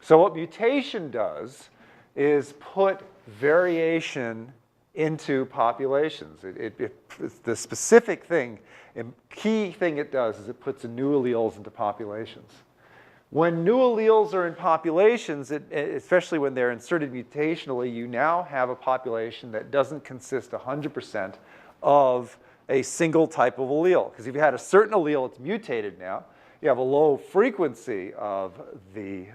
So what mutation does is put variation into populations. The specific thing, key thing it does is it puts new alleles into populations. When new alleles are in populations, especially when they're inserted mutationally, you now have a population that doesn't consist 100% of a single type of allele. Because if you had a certain allele, it's mutated now. You have a low frequency of the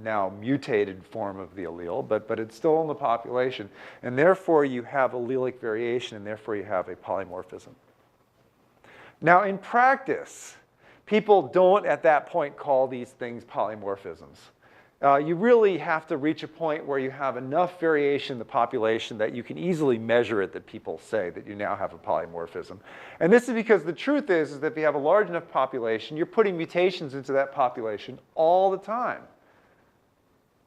now mutated form of the allele, but it's still in the population. And therefore, you have allelic variation, and therefore you have a polymorphism. Now, in practice, people don't at that point call these things polymorphisms. You really have to reach a point where you have enough variation in the population that you can easily measure it, that people say that you now have a polymorphism. And this is because the truth is that if you have a large enough population, you're putting mutations into that population all the time.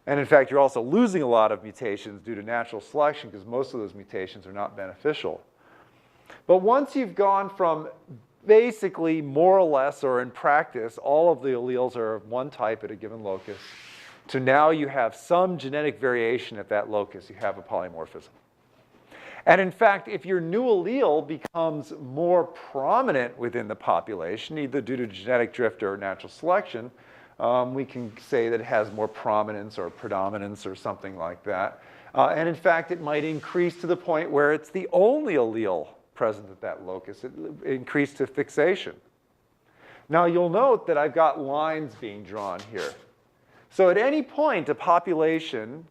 And in fact, you're also losing a lot of mutations due to natural selection because most of those mutations are not beneficial. But once you've gone from basically more or less, or in practice, all of the alleles are of one type at a given locus, to now you have some genetic variation at that locus, you have a polymorphism. And in fact, if your new allele becomes more prominent within the population, either due to genetic drift or natural selection, we can say that it has more prominence or predominance or something like that. And in fact, it might increase to the point where it's the only allele present at that locus. It increased to fixation. Now, you'll note that I've got lines being drawn here. So at any point, a population,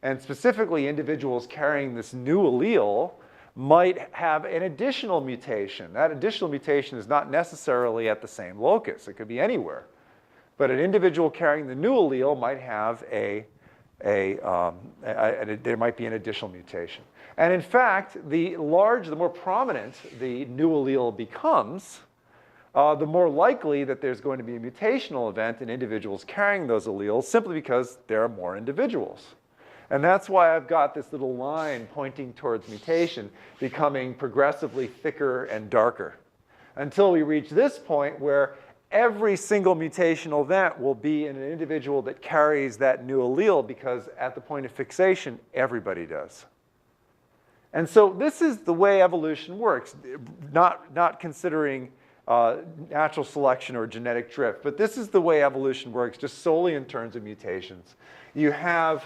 and specifically individuals carrying this new allele, might have an additional mutation. That additional mutation is not necessarily at the same locus. It could be anywhere. But an individual carrying the new allele might have there might be an additional mutation. And in fact, the more prominent the new allele becomes, the more likely that there's going to be a mutational event in individuals carrying those alleles, simply because there are more individuals. And that's why I've got this little line pointing towards mutation becoming progressively thicker and darker, until we reach this point where every single mutational event will be in an individual that carries that new allele, because at the point of fixation, everybody does. And so this is the way evolution works, not considering natural selection or genetic drift, but this is the way evolution works, just solely in terms of mutations. You have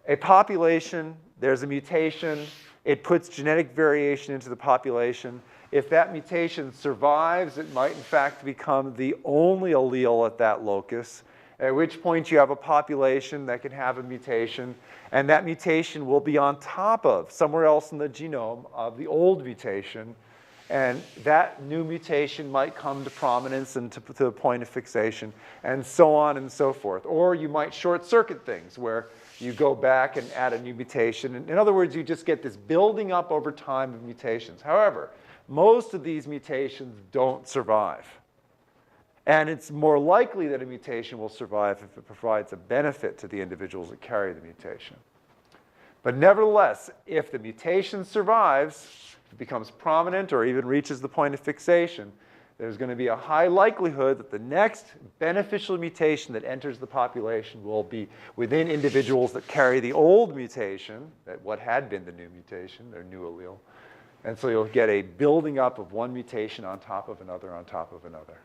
a population, there's a mutation, it puts genetic variation into the population. If that mutation survives, it might in fact become the only allele at that locus, at which point you have a population that can have a mutation, and that mutation will be on top of, somewhere else in the genome, of the old mutation, and that new mutation might come to prominence and to the point of fixation, and so on and so forth. Or you might short-circuit things, where you go back and add a new mutation. In other words, you just get this building up over time of mutations. However, most of these mutations don't survive. And it's more likely that a mutation will survive if it provides a benefit to the individuals that carry the mutation. But nevertheless, if the mutation survives, it becomes prominent or even reaches the point of fixation, there's going to be a high likelihood that the next beneficial mutation that enters the population will be within individuals that carry the old mutation, that what had been the new mutation, their new allele. And so you'll get a building up of one mutation on top of another on top of another.